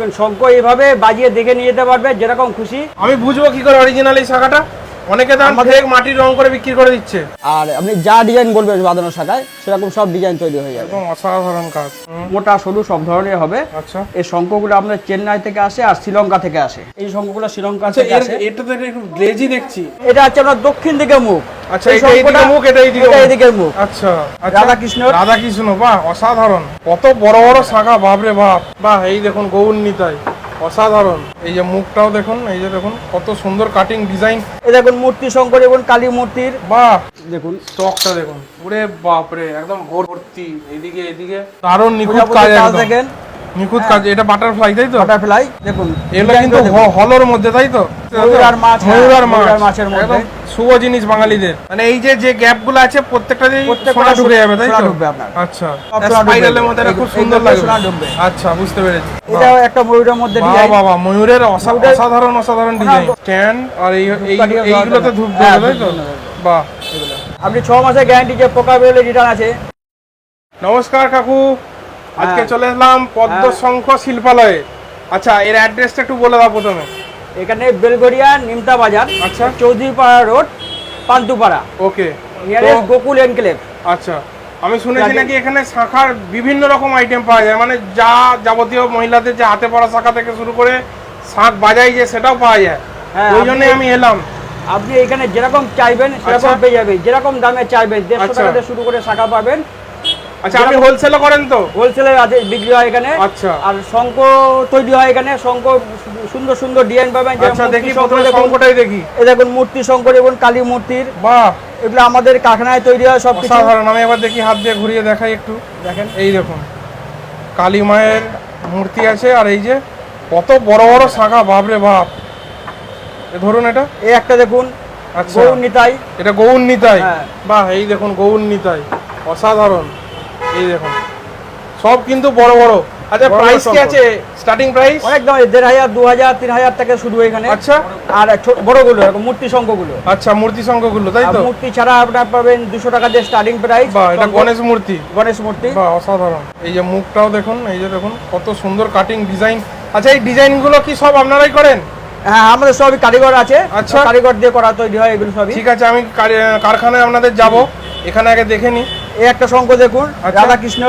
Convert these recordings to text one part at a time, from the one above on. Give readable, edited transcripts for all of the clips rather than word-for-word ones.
দেখুন শঙ্খ এইভাবে বাজিয়ে দেখে নিয়ে যেতে পারবে যেরকম খুশি। আমি বুঝবো কি করে অরিজিনাল এই শাখাটা? অনেকে দাম ফেক মাটির রং করে বিক্রি করে দিচ্ছে। আর আপনি যা ডিজাইন বলবেন বাঁধানোর শাখায় সেরকম সব ডিজাইন তৈরি হয়ে যাবে। একদম অসাধারণ কাজ। মোটা সরু সব ধরনের হবে। আচ্ছা, এই শঙ্খগুলো আপনার চেন্নাই থেকে আসে আর শ্রীলঙ্কা থেকে আসে। এই শঙ্খগুলো শ্রীলঙ্কা থেকে আসে। এটা তো একটু গ্লেজি দেখছি। এটা হচ্ছে আপনার দক্ষিণ দিকে মুখ। আচ্ছা, এটা এইদিকে মুখ, এটা এইদিকে মুখ। আচ্ছা, রাধাকৃষ্ণ। বাহ অসাধারণ। কত বড় বড় শাখা, বাপরে বাপ। বাহ, এই দেখুন গৌরনীতাই, অসাধারণ। এই যে মুখটাও দেখুন, এই যে দেখুন কত সুন্দর কাটিং ডিজাইন। এই দেখুন মূর্তি শঙ্কর এবং কালী মূর্তির। বাহ, দেখুন স্টকটা দেখুন, ওরে বাপরে, একদম ভর্তি। এদিকে দারুণ নিখুঁত কাজ, দেখেন নিখুঁত কাজ। এটা বাটারফ্লাই, তাই তো? বাটারফ্লাই দেখুন, এগুলো কিন্তু হলর মধ্যে, তাই তো? ময়ূর আর মাছের মধ্যে একদম শুভ জিনিস বাঙালিদের। মানে এই যে গ্যাপ গুলো আছে প্রত্যেকটাতেই সোনা ঢুকে যাবে, তাই তো? আচ্ছা, স্পাইরালের মধ্যে এটা খুব সুন্দর লাগে। আচ্ছা, বুঝতে পেরেছি। এটাও একটা ময়ূরের মধ্যে ডিজাইন। বাবা, ময়ূরের অসাধারণ ডিজাইন। স্ট্যান্ড আর এইগুলোতে ধূপ দেবে, তাই তো? বাহ, আপনি 6 মাসের গ্যারান্টি, যে পোকা বেরোলে রিটার্ন আছে। নমস্কার কাকু, আজকে চলে এলাম পদ্ম শঙ্খ শিল্পালয়ে। আচ্ছা, এর অ্যাড্রেসটা একটু বলে দাও প্রথমে। এখানে বেলগড়িয়া নিমতা বাজার, আচ্ছা, চৌধুরীপাড়া রোড, পান্তুপাড়া। ওকে, নিয়ারেস্ট গোকুল এনক্লেভ। আচ্ছা, আমি শুনেছি নাকি এখানে শাখার বিভিন্ন রকম আইটেম পাওয়া যায়, মানে যা যাবতীয় মহিলাদের যে হাতে পড়া শাখা থেকে শুরু করে শাঁখ বাজাই যে সেটাও পাওয়া যায়। ওই জন্য আমি এলাম। আপনি এখানে যেরকম চাইবেন সেরকম পেয়ে যাবেন, যেরকম দামে চাইবেন। 150 টাকা থেকে শুরু করে শাখা পাবেন। আচ্ছা, আপনি হোলসেলও করেন তো? হোলসেলে আছে, বিক্রি হয় এখানে। আচ্ছা, আর শঙ্খ তৈরি হয় এখানে। শঙ্খ সুন্দর সুন্দর ডিজাইন পাবেন। আচ্ছা, দেখি প্রথমে শঙ্খটাই দেখি। এই দেখুন মূর্তি শঙ্কর এবং কালী মূর্তির। বাহ, এগুলো আমাদের কারখানায় তৈরি হয় সব কিছু। অসাধারণ। আমি এবার দেখি, হাত দিয়ে ঘুরিয়ে দেখাই একটু। দেখেন, এই দেখুন কালী মায়ের মূর্তি আছে, আর এই যে কত বড় বড় শাখা, বাপরে বাপ। ধরুন এটা, এই একটা দেখুন। আচ্ছা, গৌরনীতাই। এটা গৌরনীতাই। বাহ, এই দেখুন গৌরনীতাই, অসাধারণ। এই দেখুন সব কিন্তু বড় বড়। আচ্ছা, প্রাইস কি আছে? স্টার্টিং প্রাইস একদম 1500, 2000, 3000 থেকে শুরু এখানে। আচ্ছা, আর বড়গুলো এরকম মূর্তি শঙ্খগুলো। আচ্ছা, মূর্তি শঙ্খগুলো, তাই তো? মূর্তি ছাড়া আপনারা পাবেন 200 টাকা দিয়ে স্টার্টিং প্রাইস। বাহ, এটা গণেশ মূর্তি। বাহ, অসাধারণ। এই যে মুখটাও দেখুন, এই যে দেখুন কত সুন্দর কাটিং ডিজাইন। আচ্ছা, এই ডিজাইনগুলো কি সব আপনারাই করেন? হ্যাঁ, আমাদের সবই কারিগর আছে। আচ্ছা, কারিগর দিয়ে করা তৈরি হয় এগুলো সবই। ঠিক আছে, আমি কারখানায় আপনাদের যাব, এখানে আগে দেখে নি। এই একটা শঙ্খ দেখুন,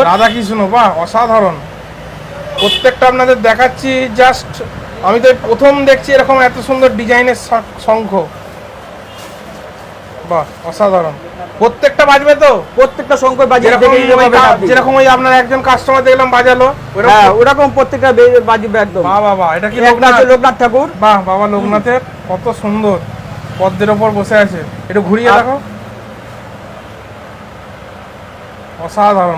রাধাকৃষ্ণ। বাহ, অসাধারণ। প্রত্যেকটা আপনাদের দেখাচ্ছি, জাস্ট আমি তো প্রথম দেখছি এরকম এত সুন্দর ডিজাইনের শঙ্খ। বাহ, অসাধারণ। প্রত্যেকটা বাজবে তো? প্রত্যেকটা শঙ্খ বাজিয়ে যেরকম ওই আপনার একজন কাস্টমার দেখলাম বাজালো, ওরকম প্রত্যেকটা বাজবে একদম। বাহ, এটা কি লোকনাথ ঠাকুর? বাহ, বাবা লোকনাথের, কত সুন্দর পদ্মের ওপর বসে আছে। একটু ঘুরিয়ে দেখো।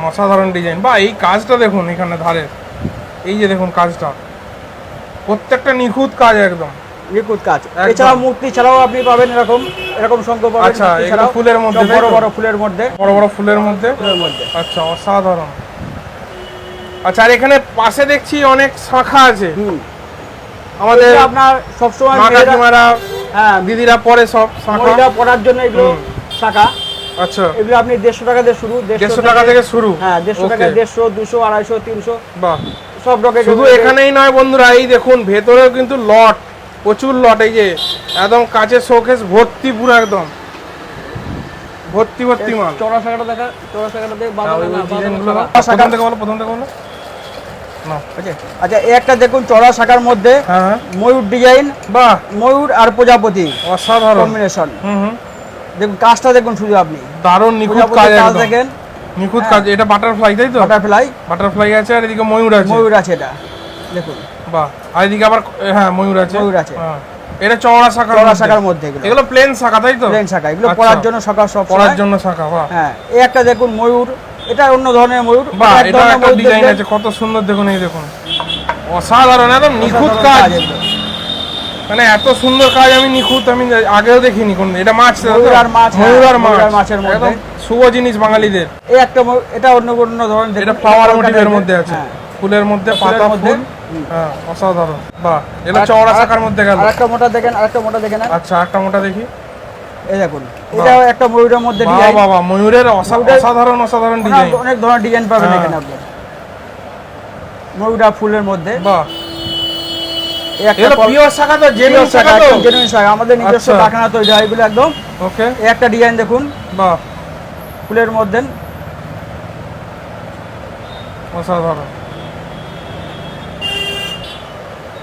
অসাধারণ ডিজাইন। বা এই কাজটা দেখুন এখানে ধারে, এই যে দেখুন কাজটা, প্রত্যেকটা নিখুঁত কাজ, একদম নিখুঁত কাজ। এছাড়াও মূর্তি ছাড়াও আপনি পাবেন এরকম শঙ্খ পাবেন। আচ্ছা, এটা ফুলের মধ্যে, বড় ফুলের মধ্যে। আচ্ছা, অসাধারণ। আচ্ছা, আর এখানে পাশে দেখছি অনেক শাখা আছে। আমাদের আপনার সবসময় দিদিরা পরে সব শাখা পড়ার জন্য এগুলো শাখা। আচ্ছা, এগুলো আপনি 150 টাকা দিয়ে শুরু। 150 টাকা থেকে শুরু। হ্যাঁ, 150 টাকা, 150, 200, 250, 300। বাহ, সব রকম। শুধু এখানেই নয় বন্ধুরা, এই দেখুন ভেতরেও কিন্তু লট, প্রচুর লট। এই যে একদম কাঁচের শোকেস ভর্তি, পুরো একদম ভর্তি মাল। চড়া শাখাটা দেখা, চড়া শাখাটা দেখে প্রথম থেকে বলো। আচ্ছা, এই একটা দেখুন চড়া শাখার মধ্যে ময়ূর ডিজাইন। বাহ, ময়ূর আর প্রজাপতি, অসাধারণ কম্বিনেশন। দেখুন কাজটা দেখুন শুধু আপনি, দারুণ নিখুঁত কাজ দেখেন, নিখুঁত কাজ। এটা বাটারফ্লাই, তাই তো? বাটারফ্লাই আছে, আর এদিকে ময়ূর আছে। এটা দেখুন, বাহ। আর এদিকে আবার ময়ূর আছে। এটা চওড়া শাখার মধ্যে। এগুলো প্লেন শাখা, তাই তো? প্লেন শাখা, এগুলো পড়ার জন্য শাখা, সব পড়ার জন্য শাখা। বাহ, হ্যাঁ। এই একটা দেখুন ময়ূর, এটা অন্য ধরনের ময়ূর। বাহ, এটা একটা ডিজাইন আছে, কত সুন্দর দেখুন। এই দেখুন অসাধারণ, একদম নিখুঁত কাজ। মানে এত সুন্দর কাজ আমি আগেও দেখিনি কোন। এটা ময়ূর আর মাছের মধ্যে, শুভ জিনিস বাঙালিদের। এই একটা, এটা অন্য ধরনের। এটা ফ্লাওয়ার মোটিভের মধ্যে আছে, ফুলের মধ্যে, পাতা ফুল। হ্যাঁ, অসাধারণ। বাহ, এটা চওড়া শাখার মধ্যে গেল। আরেকটা মোটা দেখেন, আচ্ছা, একটা মোটা দেখি। এই দেখুন, এটাও একটা ময়ূরের মধ্যে ডিজাইন। বাবা, ময়ূরের অসাধারণ ডিজাইন। অনেক ধরনের ডিজাইন পাবেন এখানে আপনি। ময়ূরা ফুলের মধ্যে। বাহ, এই একটা এগুলো পিওর শাখা তো, জেনুইন শাখা তো, জেনুইন শাখা, আমাদের নিজস্ব আচ্ছা। কারখানা তৈরি হয় এগুলো একদম। ওকে, এই একটা ডিজাইন দেখুন, বাহ ফুলের মধ্যে। অসাধারণ।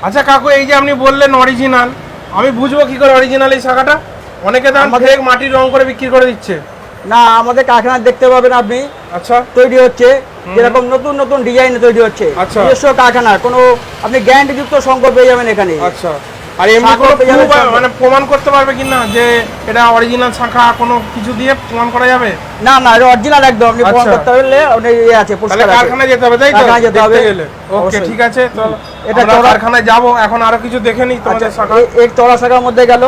আচ্ছা কাকু, এই যে আপনি বললেন অরিজিনাল, আমি বুঝবো কি করে অরিজিনাল এই শাখাটা? অনেকে তো আমাদের- ফেক মাটির রং করে বিক্রি করে দিচ্ছে। না, আমাদের কারখানা দেখতে পাবেন আপনি, আচ্ছা তৈরি হচ্ছে যেরকম নতুন নতুন ডিজাইনে তৈরি হচ্ছে। আচ্ছা। নিজস্ব কারখানা, কোনো আপনি গ্যারান্টি যুক্ত শঙ্খ পেয়ে যাবেন এখানে। আচ্ছা, আর এমনি শাখা কোনো পেয়ে যাবে, proof শাখা। মানে প্রমাণ করতে পারবে কিনা যে এটা অরিজিনাল শাখা, কোনো কিছু দিয়ে প্রমাণ করা যাবে? না না, এটা অরিজিনাল একদম। আপনি প্রমাণ আচ্ছা। করতে পারলে আপনি ইয়ে আছে, তাহলে পুরস্কার আছে। কারখানায় যেতে হবে, তাই তো? কারখানায় যেতে হবে। দেখতে গেলে। ওকে, অবশ্যই। ঠিক আছে, তো এটা এটা চওড়া- কারখানায় যাব, এখন আরো কিছু দেখে নিই আচ্ছা, তোমাদের শাখা। এই চড়া শাখার মধ্যে গেল।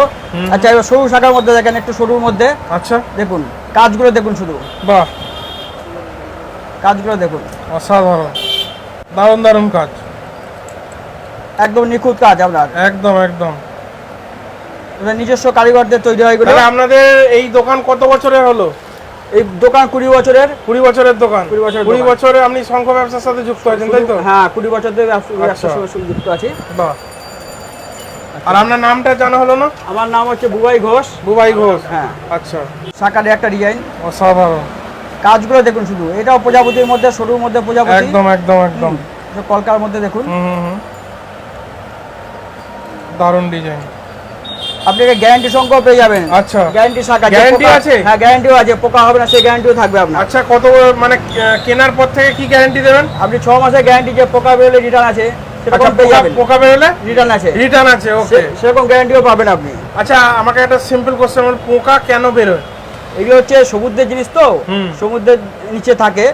আচ্ছা, এবার সরু শাখার মধ্যে দেখেন, একটু সরুর মধ্যে আচ্ছা, দেখুন, কাজগুলো দেখুন, শুধু বাহ কাজগুলো দেখুন, অসাধারণ, দারুণ দারুণ কাজ, একদম নিখুঁত কাজ আপনার। একদম একদম। এটা নিজস্ব কারিগরদের তৈরি হয় এগুলো। তাহলে আপনাদের এই দোকান কত বছরের হলো? এই দোকান 20 বছরের। 20 বছরের দোকান। 20 বছরের 20 দোকান। বছরে আপনি শঙ্খ ব্যবসার সাথে যুক্ত হয়েছেন, তাই তো? হ্যাঁ, 20 বছর ধরে ব্যবসার আচ্ছা। সঙ্গে যুক্ত আছি। বাহ। আর আপনার নামটা জানা হলো না? আমার নাম হচ্ছে বুবাই ঘোষ। বুবাই ঘোষ। হ্যাঁ, আচ্ছা, শাখার একটা ডিজাইন, অসাধারণ, কাজগুলো দেখুন শুধু। এটাও প্রজাপতির মধ্যে, সরুর মধ্যে প্রজাপতি। একদম একদম একদম। এটা কলকার মধ্যে দেখুন। হুম। দারুণ ডিজাইন। আপনি গ্যারান্টি শঙ্খ পেয়ে যাবেন। আচ্ছা, গ্যারান্টি শাখা। যে Guarantee পোকা- আছে? হ্যাঁ, গ্যারান্টিও আছে। পোকা হবে না সেই গ্যারান্টিও থাকবে আপনার। আচ্ছা, কত মানে কেনার পর থেকে কি গ্যারান্টি দেবেন? আপনি 6 মাসের গ্যারান্টি, যে পোকা বেরোলে রিটার্ন আছে আচ্ছা, সেরকম পেয়ে যাবেন। পোকা বেরোলে রিটার্ন আছে, রিটার্ন আছে, ওকে। সেরকম গ্যারান্টিও পাবেন আপনি। আচ্ছা, আমাকে একটা সিম্পল কোশ্চেন, পোকা কেন বেরোয়? এগুলো হচ্ছে সমুদ্রের জিনিস তো, হুম। সমুদ্রের নিচে থাকে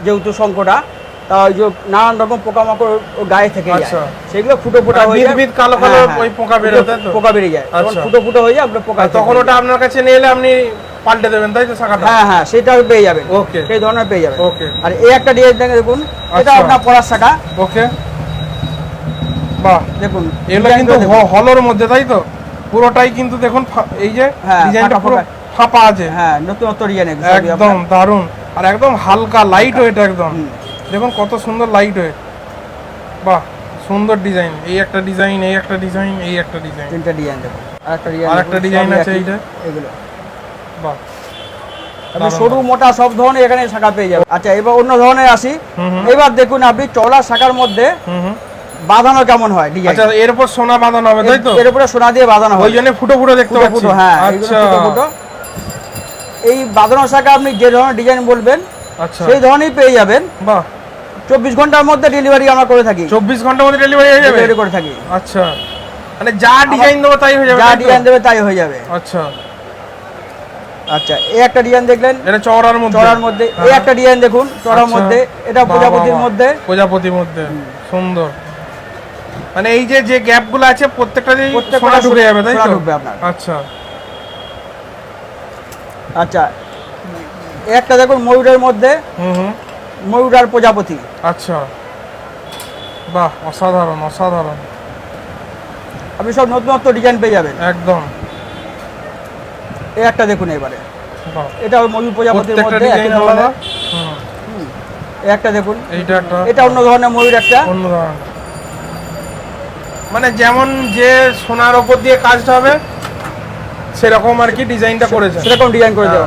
যেহেতু শঙ্খটা, তা ওই যে নানান রকম পোকামাকড় ও গায়ে থেকে যায়, আচ্ছা। সেগুলো ফুটো ফুটো মানে হয়ে যায়। বিদ কালো কালো হ্যাঁ, হ্যাঁ। ওই পোকা বেরোয়, তাই তো? পোকা বেরিয়ে যায়, তখন আচ্ছা। ফুটো ফুটো হয়ে যায়, আপনার পোকা আর তখন ওটা আপনার কাছে নিয়ে এলে আপনি পাল্টে দেবেন, তাই তো শাখাটা? হ্যাঁ হ্যাঁ, সেটাও পেয়ে যাবেন। Okay. সেই ধরনের পেয়ে যাবেন। Okay. আর এই একটা ডিজাইন দেখুন, এটা আচ্ছা। আপনার পরার শাখা। ওকে, বাহ। দেখুন, এগুলো ডিজাইনগুলো কিন্তু দেখুন। হলোর মধ্যে, তাই তো? পুরোটাই কিন্তু দেখুন এই যে হ্যাঁ, ডিজাইনটা ফাঁকা পুরো ফাঁকা। ফাঁপা আছে। হ্যাঁ, নতুনত্ব ডিজাইন একদম দারুণ, আর একদম হালকা লাইট ওয়েট একদম। দেখুন কত সুন্দর লাইট ওয়েট, বাহ, সুন্দর ডিজাইন। এই একটা ডিজাইন, এই একটা ডিজাইন, এই একটা ডিজাইন, তিনটা ডিজাইন দেখুন। আর একটা ডিজাইন আছে এইটা, এগুলো বাহ। আপনি দারুণ, সরু মোটা সব ধরনের এখানে শাখা পেয়ে যাবেন। আচ্ছা, এবার অন্য ধরনের আসি। হুম। এবার দেখুন আপনি চওড়া শাখার মধ্যে হুম। বাঁধানো কেমন হয় ডিজাইন। আচ্ছা, এর উপর সোনা বাঁধানো হবে, তাই তো? এর উপরে সোনা দিয়ে বাঁধানো হয়, ওই জন্য ফুটো ফুটো দেখতে ফুটো পাচ্ছি। ফুটো। হ্যাঁ, এগুলো আচ্ছা ফুটো ফুটো। এই বাঁধানো শাখা আপনি যে ধরনের ডিজাইন বলবেন আচ্ছা, সেই ধরনেরই পেয়ে যাবেন। বাহ। 24 ঘন্টার মধ্যে ডেলিভারি আমরা করে থাকি। 24 ঘন্টার মধ্যে ডেলিভারি হয়ে যাবে? ডেলিভারি করে থাকি। আচ্ছা, মানে যা ডিজাইন দেবো তাই হয়ে যাবে, যা তাই তো? ডিজাইন দেবে তাই হয়ে যাবে। আচ্ছা, আচ্ছা, এই একটা ডিজাইন দেখলেন এটা চওড়ার মধ্যে। চড়ার মধ্যে। এই হ্যাঁ। একটা ডিজাইন দেখুন চড়ার আচ্ছা। মধ্যে, এটা বাহ, প্রজাপতির বাহ, বাহ। মধ্যে। প্রজাপতির মধ্যে, সুন্দর। মানে এই যে যে গ্যাপ গুলো আছে প্রত্যেকটাতেই প্রত্যেকটা সোনা ঢুকে যাবে, তাই সোনা তো? ঢুকবে আপনার। আচ্ছা, আচ্ছা, এই একটা দেখুন ময়ূরের মধ্যে, হুম। ময়ূর আর প্রজাপতি। আচ্ছা, বাহ, অসাধারণ অসাধারণ, আপনি সব নতুনত্ব ডিজাইন পেয়ে যাবেন। একদম, এই একটা দেখুন এবারে, বাহ। এটা ওই ময়ূর প্রজাপতির প্রত্যেকটা মধ্যে একই ডিজাইন ধরনের। আলাদা। হুম। এই একটা দেখুন, এইটা একটা এটা অন্য ধরনের ময়ূর একটা। অন্য ধরনের। মানে যেমন যে সোনার ওপর দিয়ে কাজটা হবে সেরকম আর কি ডিজাইনটা করেছে। সেরকম ডিজাইন করে দেবো।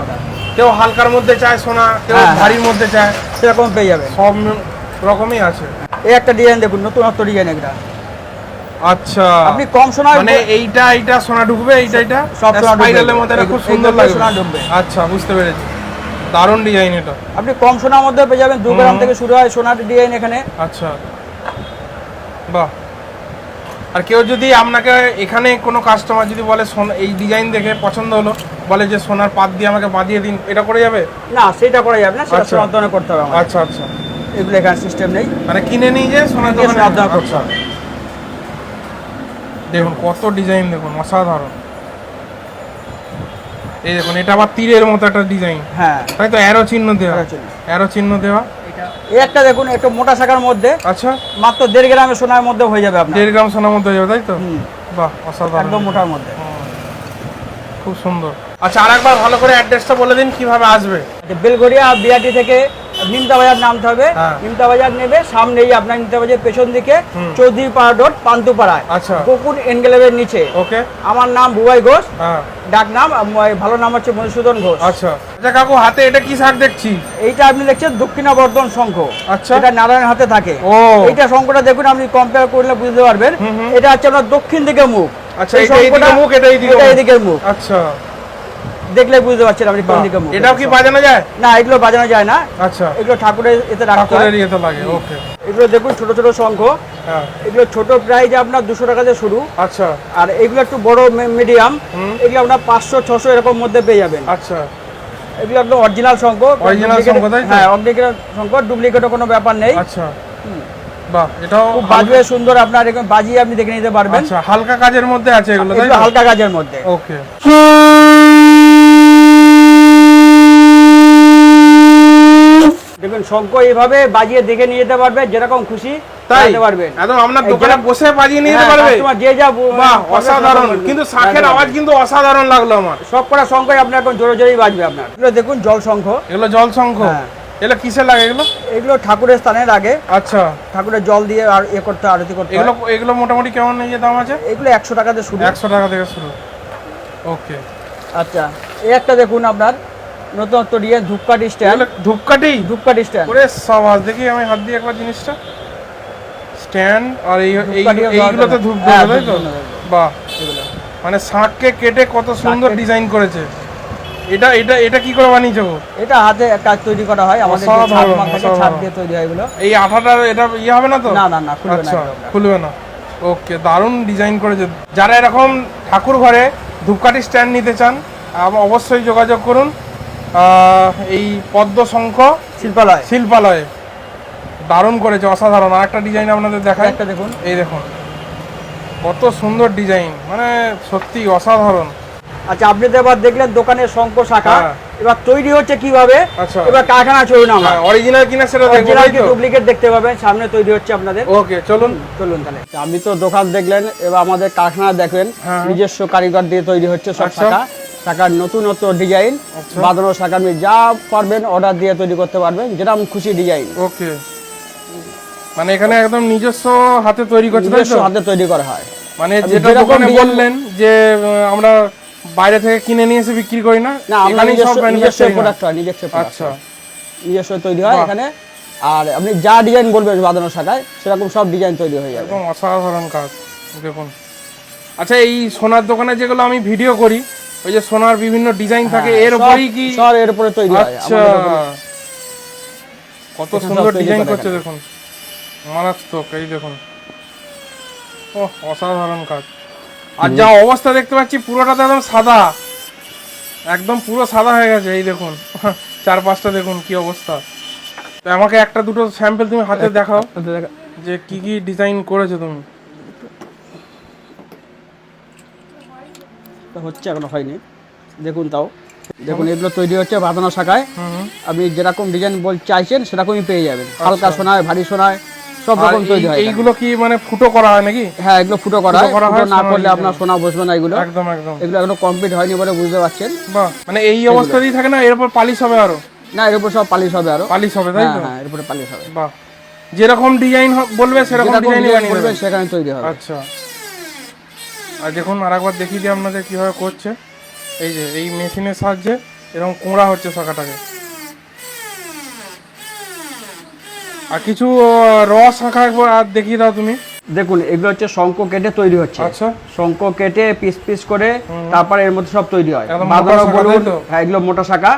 কেউ হালকার মধ্যে চায় সোনা, কেউ হ্যাঁ, ভারীর মধ্যে চায়, সেরকম পেয়ে যাবেন। সব রকমই আছে। এই একটা ডিজাইন দেখুন, নতুনত্ব ডিজাইন একটা। আচ্ছা, আপনি কম সোনায় মানে এইটা সোনা ঢুকবে, এইটা সব সোনা ঢুকবে। স্পাইরালের মধ্যে এটা খুব এই- সুন্দর এইগুলো লাগবে। সোনা ঢুকবে। আচ্ছা, বুঝতে পেরেছি, দারুণ ডিজাইন এটা। আপনি কম সোনার মধ্যে পেয়ে যাবেন। 2 গ্রাম থেকে শুরু হয় সোনার ডিজাইন এখানে। আচ্ছা, বাহ। আর কেউ যদি আপনাকে এখানে কোনো কাস্টমার যদি বলে সোনা এই ডিজাইন দেখে পছন্দ হলো, বলে যে সোনার পাত দিয়ে আমাকে বাঁধিয়ে দিন, এটা করে যাবে? না, সেটা করা যাবে না, সেটা আচ্ছা। সোনার দোকানে করতে হবে আমাদের। আচ্ছা আচ্ছা, এগুলো এখানে সিস্টেম নেই। মানে কিনে নিয়ে যে সোনার কিনে দোকানে সোনার দোকানে করতে আচ্ছা। হবে। দেখুন কত ডিজাইন, দেখুন অসাধারণ। এই দেখুন, এটা আবার তীরের মতো একটা ডিজাইন, হ্যাঁ, তাই তো? অ্যারো চিহ্ন দেওয়া, অ্যারো চিহ্ন। অ্যারো চিহ্ন দেওয়া। এই একটা দেখুন, একটু মোটা শাখার মধ্যে, আচ্ছা, মাত্র 1.5 গ্রামের সোনার মধ্যে হয়ে যাবে আপনার। 1.5 গ্রাম সোনার মধ্যে হয়ে যাবে, তাই তো? হুম, বাহ, অসাধারণ, একদম মোটার মধ্যে। খুব সুন্দর। আচ্ছা, আরেকবার ভালো করে অ্যাড্রেসটা বলে দিন কিভাবে আসবে। বেলঘরিয়া বিআরটি থেকে নিমতা বাজার নামতে হবে, হ্যাঁ। নিমতা বাজার নেবে, সামনেই আপনার নিমতা বাজার পেছন দিকে চৌধুরী পাড়া রোড পান্তুপাড়ায়, আচ্ছা। গোকুল এনগেলের নিচে। ওকে। আমার নাম বুবাই ঘোষ, হ্যাঁ। ডাক নাম, ভালো নাম হচ্ছে মধুসূদন ঘোষ। আচ্ছা আচ্ছা কাকু, হাতে এটা কি শাক দেখছি? এইটা আপনি দেখছেন দক্ষিণাবর্ধন শঙ্খ। আচ্ছা। এটা নারায়ণ হাতে থাকে। ও। এইটা শঙ্খটা দেখুন, আপনি কম্পেয়ার করলে বুঝতে পারবেন। এটা হচ্ছে আপনার দক্ষিণ দিকে মুখ। আচ্ছা, এটা এইদিকে মুখ, এটা এইদিকে মুখ। আচ্ছা, দেখলে বুঝতে পারছেন আপনি কোন দিকে মুখ। এটাও কি বাজানো যায়? না, এগুলো বাজানো যায় না। আচ্ছা, এগুলো ঠাকুরের এতে রাখতে হয়। ঠাকুরের ইয়েতে লাগে। ওকে। এগুলো দেখুন ছোট ছোট শঙ্খ। হ্যাঁ। এগুলো ছোট প্রাইস আপনার 200 টাকা দিয়ে শুরু। আচ্ছা। আর এগুলো একটু বড় মিডিয়াম, এগুলো আপনার 500-600 এরকম মধ্যে পেয়ে যাবেন। আচ্ছা। এগুলো একদম অরিজিনাল শঙ্খ। অরিজিনাল শঙ্খ, তাই তো? হ্যাঁ, অরিজিনাল শঙ্খ, ডুপ্লিকেটও কোনো ব্যাপার নেই। আচ্ছা। বাহ, এটাও খুব বাজবে সুন্দর, আপনার এরকম বাজিয়ে আপনি দেখে নিতে পারবেন। আচ্ছা, হালকা কাজের মধ্যে আছে এগুলো, তাই এগুলো তো? হালকা কাজের মধ্যে। ওকে। দেখুন শঙ্খ এইভাবে বাজিয়ে দেখে নিয়ে যেতে পারবে, যেরকম খুশি তাই নিতে পারবেন। একদম আপনার দোকানে বসে বাজিয়ে নিয়ে যেতে পারবে। কাস্টমার যে যা বাহ, অসাধারণ। কিন্তু শাঁখের আওয়াজ কিন্তু অসাধারণ লাগলো আমার। সব করা শঙ্খই আপনার এখন জোরে জোরেই বাজবে আপনার। এগুলো দেখুন জল শঙ্খ। এগুলো জল শঙ্খ? হ্যাঁ। এগুলো কিসের লাগে এগুলো? এগুলো ঠাকুরের স্থানের আগে। আচ্ছা। ঠাকুরের জল দিয়ে আর করতে, আরতি করতে। এগুলো মোটামুটি কেমন এই দাম আছে? এগুলো 100 টাকা দিয়ে শুরু। 100 টাকা থেকে শুরু। ওকে। আচ্ছা, এই একটা দেখুন আপনার নতুনত্ব দিয়ে ধূপকাঠি স্ট্যান্ড। ধূপকাঠি? ধূপকাঠি স্ট্যান্ড। ওরে সাবাস, দেখি আমি হাত দিয়ে একবার জিনিসটা। স্ট্যান্ড, আর এইগুলোতে ধূপ দেবে, তাই তো? বাহ, মানে শাঁখকে কেটে কত সুন্দর ডিজাইন করেছে। এটা এটা এটা কি করে বানিয়েছো গো? এটা হাতে কাজ তৈরি করা হয় আমাদের, যে ছাদ মাখা থাকে, ছাদ দিয়ে তৈরি হয় এগুলো। এই আঠাটা এটা হবে না তো? না না না, খুলবে না। আচ্ছা, খুলবে না। ওকে, দারুণ ডিজাইন করেছে। যারা এরকম ঠাকুর ঘরে ধূপকাঠি স্ট্যান্ড নিতে চান, অবশ্যই যোগাযোগ করুন এই পদ্ম শঙ্খ শিল্পালয়ে। দারুণ করেছে, অসাধারণ। আর একটা ডিজাইন আপনাদের দেখাই, একটা দেখুন। এই দেখুন কত সুন্দর ডিজাইন, মানে সত্যি অসাধারণ। আচ্ছা, আপনি তো এবার দেখলেন দোকানের শঙ্খ শাখা, এবার তৈরি হচ্ছে কিভাবে। আচ্ছা, এবার কারখানা চলুন, আমরা অরিজিনাল কিনা সেটা দেখব, অরিজিনাল কি ডুপ্লিকেট দেখতে পাবেন, সামনে তৈরি হচ্ছে আপনাদের। ওকে, চলুন তাহলে। আপনি তো দোকান দেখলেন, এবার আমাদের কারখানা দেখেন, নিজস্ব কারিগর দিয়ে তৈরি হচ্ছে সব শাখা। শাখার নতুনত্ব ডিজাইন, বাঁধানো শাখা আপনি যা পারবেন অর্ডার দিয়ে তৈরি করতে পারবেন, যেরকম খুশি ডিজাইন। ওকে, মানে এখানে একদম নিজস্ব হাতে তৈরি করতে, নিজস্ব হাতে তৈরি করা হয়। মানে যেটা দোকানে বললেন যে আমরা বাইরে থেকে কিনে নিয়ে এসে বিক্রি করি না, এখানেই সব ম্যানুফ্যাকচারিং প্রোডাক্ট হয়, নিজস্ব। আচ্ছা, নিজস্ব তৈরি হয় এখানে। আর আপনি যা ডিজাইন বলবেন বাঁধানো শাখায়, সেরকম সব ডিজাইন তৈরি হয়ে যাবে। একদম অসাধারণ কাজ দেখুন। আচ্ছা, এই সোনার দোকানে যেগুলো আমি ভিডিও করি, ওই যে সোনার বিভিন্ন ডিজাইন থাকে, এর উপরেই কি সব এর উপরে তৈরি হয়। আচ্ছা, কত সুন্দর ডিজাইন করছে দেখুন, মারাত্মক। এই দেখুন, ও অসাধারণ কাজ। আর যা অবস্থা দেখতে পাচ্ছি, পুরোটা তো একদম সাদা, একদম পুরো সাদা হয়ে গেছে। এই দেখুন চারপাশটা দেখুন কি অবস্থা। তো আমাকে একটা দুটো স্যাম্পল তুমি হাতে দেখাও যে কি কি ডিজাইন করেছো তুমি। হচ্ছে, এখনো হয়নি, দেখুন। তাও দেখুন, এগুলো তৈরি হচ্ছে বাঁধানো শাখায়। আপনি যেরকম ডিজাইন চাইছেন সেরকমই পেয়ে যাবেন। হালকা সোনায়, ভারী সোনায়, সব রকম তৈরি হয়। এইগুলো কি মানে ফুটো করা হয় নাকি? হ্যাঁ, এগুলো ফুটো করা হয়। ফুটো না করলে আপনার সোনা বসবে না এগুলো। একদম একদম। এগুলো এখনো কমপ্লিট হয়নি বলে বুঝতে পারছেন। বাহ, মানে এই অবস্থাতেই থাকে না, এর উপর পালিশ হবে আরো? না, এর উপর সব পালিশ হবে আরো। পালিশ হবে, তাই তো? হ্যাঁ, এর উপরে পালিশ হবে। বাহ, যেরকম ডিজাইন বলবে সেরকম ডিজাইনই বানিয়ে দেবে, সেখানে তৈরি হবে। আচ্ছা, আর দেখুন আরেকবার দেখিয়ে দিই আপনাদের কিভাবে করছে। এই যে এই মেশিনের সাহায্যে এরকম কোঁড়া হচ্ছে শাখাটাকে। আর কিছু শাখা একবার আর দেখিয়ে দাও তুমি। দেখুন, এগুলো হচ্ছে শঙ্খ কেটে তৈরি হচ্ছে। আচ্ছা, শঙ্খ কেটে পিস পিস করে তারপরে এর মধ্যে সব তৈরি হয়। বাঁধানো বলুন, হ্যাঁ, এগুলো মোটা শাখা,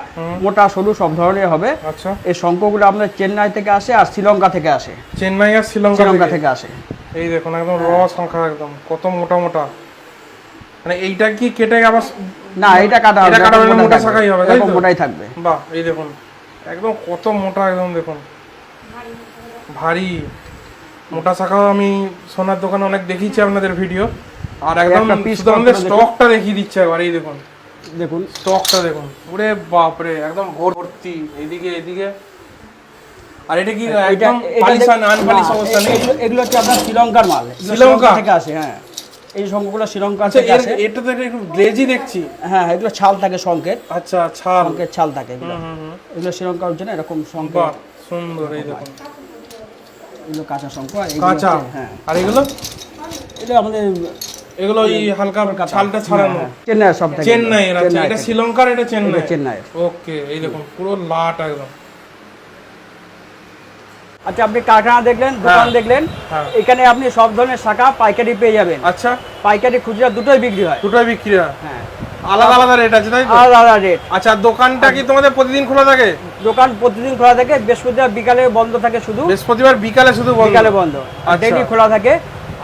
মোটা সরু সব ধরনের হবে। আচ্ছা, এই শঙ্খগুলো আপনার চেন্নাই থেকে আসে আর শ্রীলঙ্কা থেকে আসে। চেন্নাই আর শ্রীলঙ্কা থেকে আসে। এই দেখুন একদম শাখা, একদম কত মোটা মোটা। মানে এইটা কি কেটে আবার? না, এটা কাটা হবে, এটা কাটা হবে, মোটা শাখাই হবে, তাই তো? মোটাই থাকবে। বাহ, এই দেখুন একদম কত মোটা, একদম দেখুন ভারী মোটা শাখাও আমি সোনার দোকানে অনেক দেখিয়েছি আপনাদের ভিডিও। আর একদম আমাদের স্টকটা দেখিয়ে দিচ্ছে একবার। এই দেখুন, দেখুন স্টকটা দেখুন, ওরে বাপরে, একদম ভর্তি এদিকে এদিকে। আর এটা কি একদম পালিশ আনপালিশ অবস্থা নেই? এগুলো হচ্ছে আপনার শ্রীলঙ্কার মাল, শ্রীলঙ্কা থেকে আসে। হ্যাঁ, এই শঙ্খগুলো শ্রীলঙ্কা আচ্ছা থেকে আসে। এটা তো একটু গ্লেজি দেখছি। হ্যাঁ, এগুলো ছাল থাকে শঙ্খের, আচ্ছা ছাল, শঙ্খের ছাল থাকে এগুলো। এগুলো শ্রীলঙ্কার জন্য এরকম শঙ্খ, বাহ সুন্দর। এই দেখুন এগুলো কাঁচা শঙ্খ, আর এগুলো কাঁচা। হ্যাঁ, আর এগুলো এটা আমাদের এগুলো এই হালকা ছালটা ছাড়ানো চেন্নাই সব থেকে। চেন্নাইয়ের। আচ্ছা এটা শ্রীলঙ্কার, এটা চেন্নাই। চেন্নাই। ওকে, এই দেখুন পুরো লাট একদম। আচ্ছা, আপনি কারখানা দেখলেন, দোকান দেখলেন, এখানে আপনি সব ধরনের শাখা পাইকারি পেয়ে যাবেন। আচ্ছা, পাইকারি খুচরা দুটোই বিক্রি হয়। দুটোই বিক্রি হয়। হ্যাঁ, আলাদা আলাদা রেট আছে তাই তো? আলাদা আলাদা রেট। আচ্ছা, দোকানটা কি তোমাদের প্রতিদিন খোলা থাকে? দোকান প্রতিদিন খোলা থাকে, বৃহস্পতিবার বিকালে বন্ধ থাকে শুধু। বৃহস্পতিবার বিকালে শুধু বন্ধ? বিকালে বন্ধ, ডেইলি খোলা থাকে।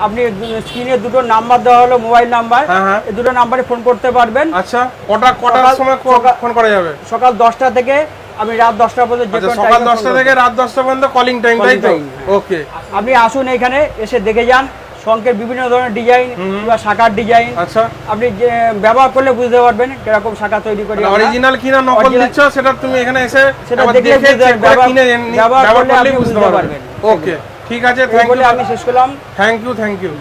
আপনি স্ক্রিনে দুটো নাম্বার দেওয়া হলো, মোবাইল নাম্বার, এই দুটো নাম্বারে ফোন করতে পারবেন। আচ্ছা, কটার সময় ফোন করা যাবে? সকাল 10টা থেকে আমি রাত 10টা পর্যন্ত। সকাল 10টা থেকে রাত 10টা পর্যন্ত কলিং টাইম, তাই তো? ওকে, আপনি আসুন এখানে এসে দেখে যান শঙ্খের বিভিন্ন ধরনের ডিজাইন বা শাখার ডিজাইন। আচ্ছা, আপনি যে ব্যবহার করলে বুঝতে পারবেন কিরকম শাখা তৈরি করি। অরিজিনাল কিনা নকল দিচ্ছ সেটা তুমি এখানে এসে সেটা একবার দেখে দেখে চেক করে কিনে ব্যবহার ব্যবহার করলে করলেই আপনি বুঝতে বুঝতে পারবেন। পারবেন। ওকে, ঠিক আছে, আমি শেষ করলাম। Thank you.